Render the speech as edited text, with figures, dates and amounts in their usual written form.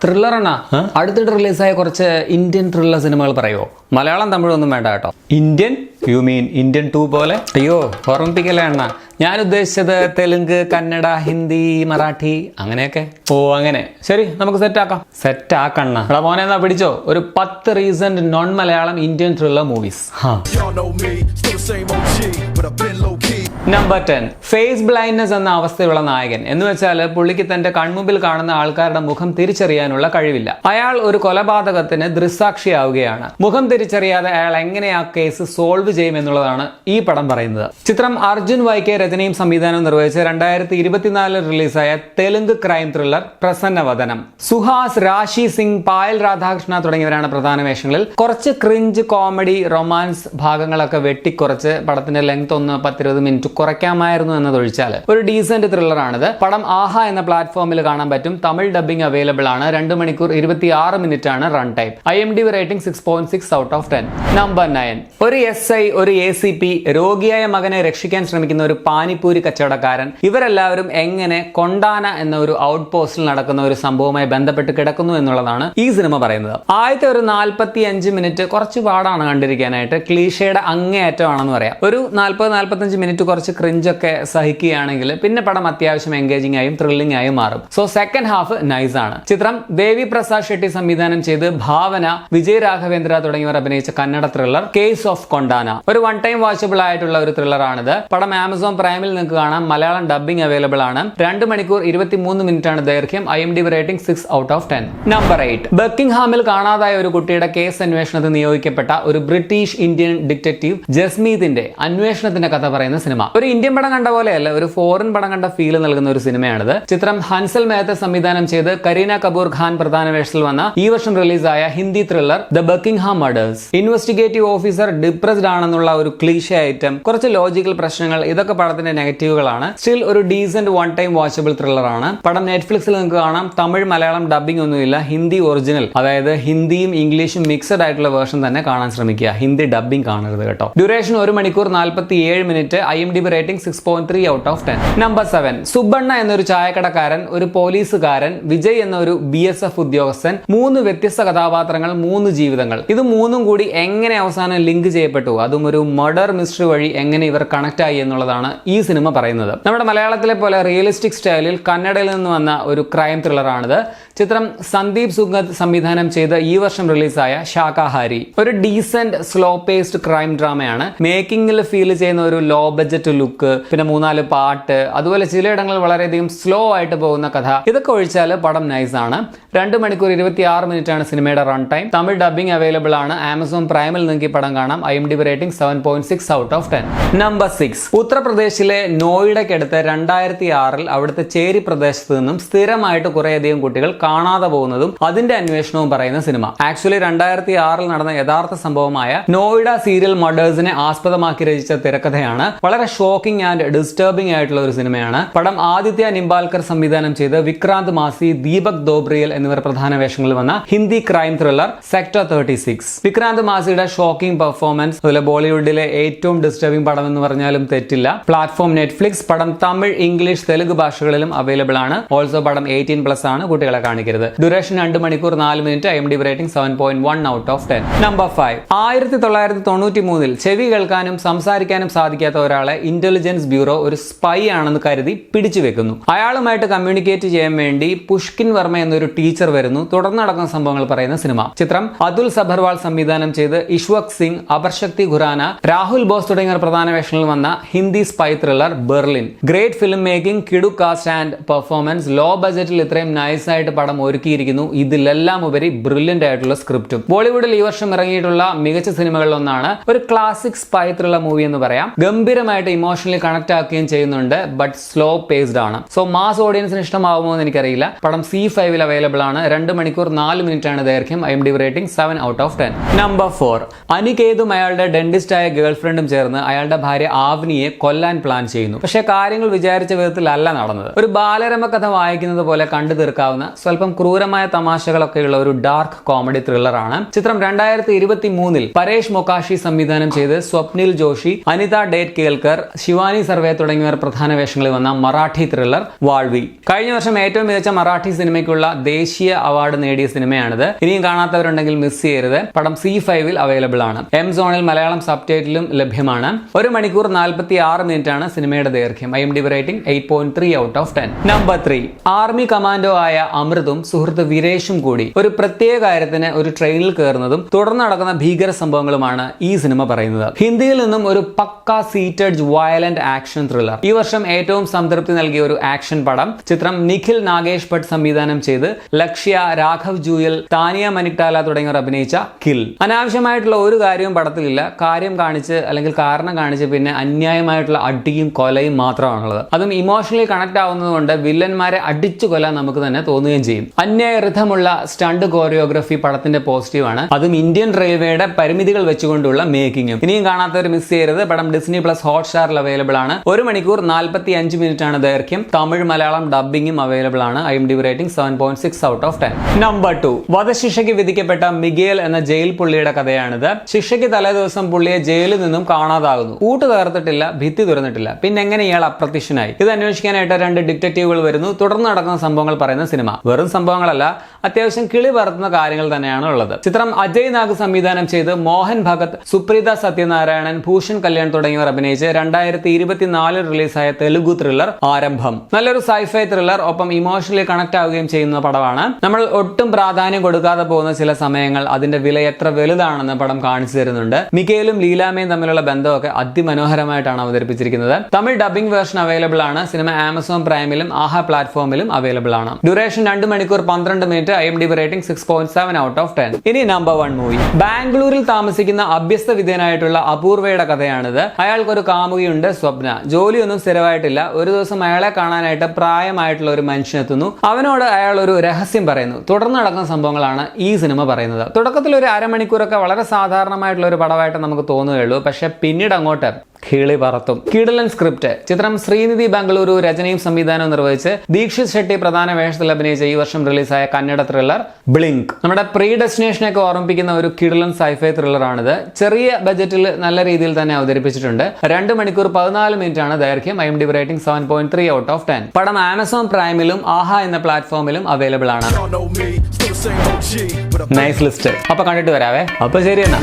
ത്രില്ലറാണ്. അടുത്തിട്ട് റിലീസായ കുറച്ച് Indian thriller സിനിമകൾ പറയുമോ? മലയാളം തമിഴൊന്നും വേണ്ട കേട്ടോ. ഇന്ത്യൻ യു മീൻ ഇന്ത്യൻ 2 പോലെ? അയ്യോ, ഓർമ്മിപ്പിക്കലേ അണ്ണ. ഞാൻ ഉദ്ദേശിച്ചത് തെലുങ്ക്, കന്നഡ, ഹിന്ദി, മറാഠി അങ്ങനെയൊക്കെ. ഓ അങ്ങനെ, ശരി, നമുക്ക് സെറ്റ് ആക്കണ്ണ. എടാ മോനെ, എന്നാ പിടിച്ചോ ഒരു 10 recent non Malayalam Indian thriller movies. Number 10, face blindness എന്ന അവസ്ഥയുള്ള നായകൻ. എന്ന് വെച്ചാൽ പുള്ളിക്ക് തന്റെ കൺമുമ്പിൽ കാണുന്ന ആൾക്കാരുടെ മുഖം തിരിച്ചറിയാനുള്ള കഴിവില്ല. അയാൾ ഒരു കൊലപാതകത്തിന് ദൃക്സാക്ഷിയാവുകയാണ്. മുഖം തിരിച്ചറിയാതെ അയാൾ എങ്ങനെ ആ കേസ് സോൾവ് ചെയ്യും എന്നുള്ളതാണ് ഈ പടം പറയുന്നത്. ചിത്രം അർജുൻ വൈക്കെ രചനയും സംവിധാനവും നിർവഹിച്ച 2024 റിലീസായ തെലുങ്ക് ക്രൈം ത്രില്ലർ പ്രസന്നവദനം. സുഹാസ്, രാശി സിംഗ്, പായൽ രാധാകൃഷ്ണ തുടങ്ങിയവരാണ് പ്രധാന വേഷങ്ങളിൽ. കുറച്ച് ക്രിഞ്ച്, കോമഡി, റൊമാൻസ് ഭാഗങ്ങളൊക്കെ വെട്ടിക്കുറച്ച് പടത്തിന്റെ ലെങ്ത് ഒന്ന് 10-20 മിനിറ്റ് കുറയ്ക്കാമായിരുന്നു എന്നതൊഴിച്ചാൽ ഒരു ഡീസന്റ് ത്രില്ലറാണിത്. പടം ആഹ എന്ന പ്ലാറ്റ്ഫോമിൽ കാണാൻ പറ്റും. തമിഴ് ഡബ്ബിംഗ് അവൈലബിൾ ആണ്. 2 മണിക്കൂർ 26 മിനിറ്റ് ആണ് run time. IMDb rating 6.6 out of 10. Number 9, ഒരു SI, ഒരു ACP, രോഗിയായ മകനെ രക്ഷിക്കാൻ ശ്രമിക്കുന്ന ഒരു പാനിപ്പൂരി കച്ചവടക്കാരൻ. ഇവരെല്ലാവരും എങ്ങനെ കൊണ്ടാന എന്ന ഒരു ഔട്ട് പോസ്റ്റിൽ നടക്കുന്ന ഒരു സംഭവവുമായി ബന്ധപ്പെട്ട് കിടക്കുന്നു എന്നുള്ളതാണ് ഈ സിനിമ പറയുന്നത്. ആദ്യത്തെ ഒരു 45 മിനിറ്റ് കുറച്ച് പാടാണ് കണ്ടിരിക്കാനായിട്ട്. ക്ലീഷയുടെ അങ്ങേയറ്റമാണെന്ന് പറയാം. ഒരു 40-45 മിനിറ്റ് കുറച്ച് ക്രിഞ്ചൊക്കെ സഹിക്കുകയാണെങ്കിൽ പിന്നെ പടം അത്യാവശ്യം എൻഗേജിംഗ് ആയും ത്രില്ലിംഗ് ആയും മാറും. സോ സെക്കൻഡ് ഹാഫ് നൈസ് ആണ്. ചിത്രം ദേവി പ്രസാദ് ഷെട്ടി സംവിധാനം ചെയ്ത് ഭാവന, വിജയ് രാഘവേന്ദ്ര തുടങ്ങിയവർ അഭിനയിച്ച Kannada thriller case of Kondana. ഒരു വൺ ടൈം വാച്ചബിൾ ആയിട്ടുള്ള ഒരു ത്രില്ലർ ആണിത്. പടം ആമസോൺ പ്രൈമിൽ നിങ്ങൾക്ക് കാണാം. മലയാളം ഡബ്ബിംഗ് അവൈലബിൾ ആണ്. 2 മണിക്കൂർ 23 മിനിറ്റ് ആണ് ദൈർഘ്യം. IMDb rating 6 out of 10. Number 8, ബക്കിംഗ്ഹാമിൽ കാണാതായ ഒരു കുട്ടിയുടെ കേസ് അന്വേഷണത്തിന് നിയോഗിക്കപ്പെട്ട ഒരു ബ്രിട്ടീഷ് ഇന്ത്യൻ ഡിറ്റക്റ്റീവ് ജസ്മീതിന്റെ അന്വേഷണത്തിന്റെ കഥ പറയുന്ന സിനിമ. ഒരു ഇന്ത്യൻ പടം കണ്ട പോലെയല്ല, ഒരു ഫോറിൻ പടം കണ്ട ഫീൽ നൽകുന്ന ഒരു സിനിമയാണിത്. ചിത്രം ഹൻസൽ മേത്ത സംവിധാനം ചെയ്ത് കരീന കപൂർ ഖാൻ പ്രധാന വേഷത്തിൽ വന്ന ഈ വർഷം റിലീസായ Hindi thriller the Buckingham murders. Investigative officer depressed ആണെന്നുള്ള ഒരു ക്ലീഷേ ഐറ്റം, കുറച്ച് ലോജിക്കൽ പ്രശ്നങ്ങൾ, ഇതൊക്കെ പടത്തിന്റെ നെഗറ്റീവുകളാണ്. സ്റ്റിൽ ഒരു decent one time watchable thriller ആണ്. പടം നെറ്റ്ഫ്ലിക്സിൽ നിങ്ങൾക്ക് കാണാം. തമിഴ്, മലയാളം ഡബ്ബിംഗ് ഒന്നുമില്ല. ഹിന്ദി ഒറിജിനൽ, അതായത് ഹിന്ദിയും ഇംഗ്ലീഷും മിക്സഡ് ആയിട്ടുള്ള വേർഷൻ തന്നെ കാണാൻ ശ്രമിക്കുക. ഹിന്ദി ഡബ്ബിംഗ് കാണരുത് കേട്ടോ. ഡ്യൂറേഷൻ 1 മണിക്കൂർ 47 minute. IMDb rating 6.3 out of 10. Number 7, Subbanna എന്നൊരു ചായക്കടക്കാരൻ, ഒരു പോലീസുകാരൻ, വിജയ് എന്ന ഒരു BSF ഉദ്യോഗസ്ഥൻ, 3 വ്യത്യസ്ത കഥാപാത്രങ്ങൾ, 3 ജീവിതങ്ങൾ. ഇത് 3ഉം കൂടി എങ്ങനെ അവസാനം ലിങ്ക് ചെയ്യപ്പെട്ടു, അതും ഒരു മർഡർ മിസ്റ്ററി വഴി എങ്ങനെ ഇവർ കണക്ട് ആയി എന്നുള്ളതാണ് ഈ സിനിമ പറയുന്നത്. നമ്മുടെ മലയാളത്തിലെ പോലെ റിയലിസ്റ്റിക് സ്റ്റൈലിൽ കന്നഡയിൽ നിന്ന് വന്ന ഒരു ക്രൈം ത്രില്ലർ ആണിത്. ചിത്രം സന്ദീപ് സുഗത് സംവിധാനം ചെയ്ത് ഈ വർഷം റിലീസായ ശാകാഹാരി. ഒരു ഡീസന്റ് സ്ലോ പേസ്ഡ് ക്രൈം ഡ്രാമയാണ്. മേക്കിംഗിൽ ഫീൽ ചെയ്യുന്ന ഒരു ലോ ബഡ്ജറ്റ് ലുക്ക്, പിന്നെ 3-4 പാട്ട്, അതുപോലെ ചിലയിടങ്ങളിൽ വളരെയധികം സ്ലോ ആയിട്ട് പോകുന്ന കഥ, ഇതൊക്കെ ഒഴിച്ചാൽ പടം നൈസ് ആണ്. 2 മണിക്കൂർ 26 മിനിറ്റ് ആണ് സിനിമയുടെ run time. Tamil dubbing available ആണ്. ആമസോൺ പ്രൈമിൽ നിങ്ങൾക്ക് ഈ പടം കാണാം. IMDb rating 7.6 out of 10. Number 6, ഉത്തർപ്രദേശിലെ നോയിഡയ്ക്കടുത്ത് 2006 അവിടുത്തെ ചേരി പ്രദേശത്ത് നിന്നും സ്ഥിരമായിട്ട് കുറേയധികം കുട്ടികൾ കാണാതെ പോകുന്നതും അതിന്റെ അന്വേഷണവും പറയുന്ന സിനിമ. ആക്ച്വലി 2006 നടന്ന യഥാർത്ഥ സംഭവമായ നോയിഡ സീരിയൽ മർഡേഴ്സിനെ ആസ്പദമാക്കി രചിച്ച തിരക്കഥയാണ്. വളരെ ഷോക്കിംഗ് ആൻഡ് ഡിസ്റ്റർബിംഗ് ആയിട്ടുള്ള ഒരു സിനിമയാണ്. പടം ആദിത്യ നിംബാൽക്കർ സംവിധാനം ചെയ്ത് വിക്രാന്ത് മാസി, ദീപക് ദോബ്രിയൽ എന്നിവർ പ്രധാന വേഷങ്ങളിൽ വന്ന Hindi crime thriller sector 36. Vikrant മാസിയുടെ ഷോക്കിംഗ് പെർഫോമൻസ്, അതുപോലെ ബോളിവുഡിലെ ഏറ്റവും ഡിസ്റ്റർബിംഗ് പടം എന്ന് പറഞ്ഞാലും തെറ്റില്ല. Platform Netflix. പടം തമിഴ്, ഇംഗ്ലീഷ്, തെലുങ്ക് ഭാഷകളിലും അവൈലബിൾ ആണ്. ഓൾസോ പടം 18+ ആണ്. കുട്ടികളെ കാണിക്കരുത്. ഡ്യൂറേഷൻ 2 മണിക്കൂർ 4 minute. IMDb rating 7.1 out of 10. Number 5, 1993 ചെവി കേൾക്കാനും സംസാരിക്കാനും സാധിക്കാത്ത ഒരാളെ ഇന്റലിജൻസ് ബ്യൂറോ ഒരു സ്പൈ ആണെന്ന് കരുതി പിടിച്ചു വെക്കുന്നു. അയാളുമായിട്ട് കമ്മ്യൂണിക്കേറ്റ് ചെയ്യാൻ വേണ്ടി പുഷ്കിൻ വർമ്മ എന്നൊരു ടീച്ചർ വരുന്നു. തുടർന്ന് നടക്കുന്ന സംഭവങ്ങൾ പറയുന്ന സിനിമ. ചിത്രം അതുൽ സബർവാൾ സംവിധാനം ചെയ്ത് ഇഷ്വക് സിംഗ്, അപർശക്തി ഖുറാന, രാഹുൽ ബോസ് തുടങ്ങിയവർ പ്രധാന വേഷങ്ങളിൽ വന്ന Hindi spy thriller Berlin. Great film making, കിടു കാസ്റ്റ് ആൻഡ് പെർഫോമൻസ്, ലോ ബജറ്റിൽ ഇത്രയും നൈസ് ആയിട്ട് പടം ഒരുക്കിയിരിക്കുന്നു. ഇതിലെല്ലാം ഉപരി ബ്രില്യന്റ് ആയിട്ടുള്ള സ്ക്രിപ്റ്റും. ബോളിവുഡിൽ ഈ വർഷം ഇറങ്ങിയിട്ടുള്ള മികച്ച സിനിമകളിൽ ഒന്നാണ്. ഒരു ക്ലാസിക് സ്പൈ ത്രില്ലർ മൂവി എന്ന് പറയാം. ഗംഭീരമായിട്ട് ഇമോഷണലി കണക്ട് ആക്കുകയും ചെയ്യുന്നുണ്ട്. ബട്ട് സ്ലോ പേസ്ഡ് ആണ്. സോ മാസ് ഓഡിയൻസിന് ഇഷ്ടമാവുമോ എന്ന് എനിക്കറിയില്ല. പടം C5 അവൈലബിൾ ആണ്. 2 മണിക്കൂർ 4 മിനിറ്റ് ആണ് ദൈർഘ്യം. IMDb rating 7 out of 10. Number 4, അനികേതും അയാളുടെ ഡെന്റിസ്റ്റ് ആയ ഗേൾഫ്രണ്ടും ചേർന്ന് അയാളുടെ ഭാര്യ ആവ്നിയെ കൊല്ലാൻ പ്ലാൻ ചെയ്യുന്നു. പക്ഷേ കാര്യങ്ങൾ വിചാരിച്ച വിധത്തിലല്ല നടന്നത്. ഒരു ബാലരമ കഥ വായിക്കുന്നത് പോലെ കണ്ടു തീർക്കാവുന്ന സ്വല്പം ക്രൂരമായ തമാശകളൊക്കെയുള്ള ഒരു ഡാർക്ക് കോമഡി ത്രില്ലറാണ്. ചിത്രം 2023 പരേഷ് മൊക്കാഷി സംവിധാനം ചെയ്ത് സ്വപ്നിൽ ജോഷി, അനിത ഡേറ്റ് കേൽക്കർ, ശിവാനി സർവേ തുടങ്ങിയവർ പ്രധാന വേഷങ്ങളിൽ വന്ന മറാഠി ത്രില്ലർ വാൾവി. കഴിഞ്ഞ വർഷം ഏറ്റവും മികച്ച മറാഠി സിനിമയ്ക്കുള്ള ദേശീയ അവാർഡ് നേടിയ സിനിമയാണിത്. ഇനിയും കാണാത്തവരുണ്ടെങ്കിൽ മിസ് ചെയ്യരുത്. പടം C5 അവൈലബിൾ ആണ്. M-Zoneൽ മലയാളം സബ്ടൈറ്റിലും ലഭ്യമാണ്. 1 മണിക്കൂർ 46 മിനിറ്റ് ആണ് സിനിമയുടെ ദൈർഘ്യം. IMDb rating 8.3 out of 10. Number 3 army commando ആയ അമൃതും സുഹൃത്ത് വിരേഷും കൂടി ഒരു പ്രത്യേക കാര്യത്തിന് ഒരു ട്രെയിനിൽ കയറുന്നതും തുടർന്ന് നടക്കുന്ന ഭീകര സംഭവങ്ങളുമാണ് ഈ സിനിമ പറയുന്നത്. ഹിന്ദിയിൽ നിന്നും ഒരു പക്ക സീറ്റഡ് വയലന്റ് ആക്ഷൻ ത്രില്ലർ. ഈ വർഷം ഏറ്റവും സംതൃപ്തി നൽകിയ ഒരു ആക്ഷൻ പടം. ചിത്രം നിഖിൽ നാഗേഷ് ഭട്ട് സംവിധാനം ചെയ്ത് ലക്ഷ്യ, രാഘവ് ജൂയൽ, താനിയ മനിക്ടാല തുടങ്ങിയവർ അഭിനയിച്ച കിൽ. അനാവശ്യമായിട്ടുള്ള ഒരു കാര്യവും പടത്തിലില്ല. കാര്യം കാണിച്ച് അല്ലെങ്കിൽ കാരണം കാണിച്ച് പിന്നെ അന്യായമായിട്ടുള്ള അടിയും കൊലയും മാത്രമാണുള്ളത്. അതും ഇമോഷണലി കണക്ട് ആവുന്നതുകൊണ്ട് വില്ലന്മാരെ അടിച്ചു കൊല്ലാൻ നമുക്ക് തന്നെ തോന്നുകയും ചെയ്യും. അന്യായ രഥമുള്ള സ്റ്റണ്ട് കോറിയോഗ്രഫി പടത്തിന്റെ പോസിറ്റീവാണ്. അതും ഇന്ത്യൻ റെയിൽവേയുടെ പരിമിതികൾ വെച്ചുകൊണ്ടുള്ള മേക്കിങ്ങും. ഇനിയും കാണാത്തവർ മിസ് ചെയ്യരുത്. പടം Disney+ Hotstarൽ അവൈലബിൾ ആണ്. 1 മണിക്കൂർ 45 മിനിറ്റ് ആണ് ദൈർഘ്യം. തമിഴ് മലയാളം ഡബ്ബിംഗും അവൈലബിൾ ആണ്. IMDb rating 7.6 out of 10. Number 2 വധശിക്ഷയ്ക്ക് വിധിക്കപ്പെട്ട മിഗേൽ എന്ന ജയിൽ പുള്ളിയുടെ കഥയാണിത്. ശിക്ഷയ്ക്ക് തലേദിവസം പുള്ളിയെ ജയിലിൽ നിന്നും കാണാതാകുന്നു. കൂട്ട് തകർത്തിട്ടില്ല, ഭിത്തി തുറന്നിട്ടില്ല. പിന്നെ എങ്ങനെ ഇയാൾ അപ്രത്യക്ഷനായി? ഇത് അന്വേഷിക്കാനായിട്ട് 2 ഡിറ്റക്റ്റീവുകൾ വരുന്നു. തുടർന്ന് നടക്കുന്ന സംഭവങ്ങൾ പറയുന്ന സിനിമ. വെറും സംഭവങ്ങളല്ല, അത്യാവശ്യം കിളി പറത്തുന്ന കാര്യങ്ങൾ തന്നെയാണ് ഉള്ളത്. ചിത്രം അജയ് നാഗ് സംവിധാനം ചെയ്ത് മോഹൻ ഭഗത്, സുപ്രീത സത്യനാരായണൻ, ഭൂഷൺ കല്യാൺ തുടങ്ങിയവർ അഭിനയിച്ച് 2024 റിലീസായ തെലുഗു ത്രില്ലർ ആരംഭം. നല്ലൊരു സൈഫൈ ത്രില്ലർ, ഒപ്പം ഇമോഷണലി കണക്ട് ആവുകയും ചെയ്യുന്ന പടമാണ്. നമ്മൾ ഒട്ടും പ്രാധാന്യം കൊടുക്കാതെ പോകുന്ന ചില സമയങ്ങൾ അതിന്റെ വില എത്ര വലുതാണെന്ന് പടം കാണിച്ചു തരുന്നുണ്ട്. മികേലും ലീലാമയും തമ്മിലുള്ള ബന്ധമൊക്കെ അതിമനോഹരമായിട്ടാണ് അവതരിപ്പിച്ചിരിക്കുന്നത്. തമിഴ് ഡബിംഗ് വേർഷൻ അവൈലബിൾ ആണ്. സിനിമ Amazon പ്രൈമിലും ആഹാ പ്ലാറ്റ്ഫോമിലും അവൈലബിൾ ആണ്. ഡ്യൂറേഷൻ 2 മണിക്കൂർ 12 minute. IMDb rating 6.7 out of 10. ഇനി നമ്പർ 1 മൂവി. ബാംഗ്ലൂരിൽ താമസിക്കുന്ന അഭ്യസ്ത വിദ്യനായിട്ടുള്ള അപൂർവയുടെ കഥയാണിത്. അയാൾക്കൊരു കാമുകിയുണ്ട്, സ്വപ്ന. ജോലിയൊന്നും സ്ഥിരമായിട്ടില്ല. ഒരു ദിവസം അയാളെ കാണാനായിട്ട് പ്രായമായിട്ടുള്ള ഒരു മനുഷ്യനെത്തുന്നു. അവനോട് അയാൾ ഒരു രഹസ്യം പറയുന്നു. തുടർന്ന് നടക്കുന്ന സംഭവങ്ങളാണ് ഈ സിനിമ പറയുന്നത്. തുടക്കത്തിൽ ഒരു അരമണിക്കൂറൊക്കെ വളരെ സാധാരണമായിട്ടുള്ള ഒരു പടമായിട്ട് നമുക്ക് തോന്നുകയുള്ളൂ. പക്ഷെ പിന്നീട് അങ്ങോട്ട് കിളി പറത്തും. കിടിലൻ സ്ക്രിപ്റ്റ്. ചിത്രം ശ്രീനിധി ബംഗളൂരു രചനയും സംവിധാനവും നിർവഹിച്ച് ദീക്ഷിത് ഷെട്ടി പ്രധാന വേഷത്തിൽ അഭിനയിച്ച ഈ വർഷം റിലീസായ കന്നഡ ത്രില്ലർ ബ്ലിങ്ക്. നമ്മുടെ പ്രീ ഡെസ്റ്റിനേഷനൊക്കെ ഓർമ്മിപ്പിക്കുന്ന ഒരു കിടിലൻ സൈഫൈ ത്രില്ലറാണിത്. ചെറിയ ബജറ്റിൽ നല്ല രീതിയിൽ തന്നെ അവതരിപ്പിച്ചിട്ടുണ്ട്. 2 മണിക്കൂർ 14 മിനിറ്റ് ആണ് ദൈർഘ്യം. IMDb rating 7.3 out of 10. പടം Amazon പ്രൈമിലും ആഹാ എന്ന പ്ലാറ്റ്ഫോമിലും അവൈലബിൾ ആണ്. Nice list. അപ്പൊ കണ്ടിട്ട് വരാവേ. അപ്പൊ ശരി എന്നാ.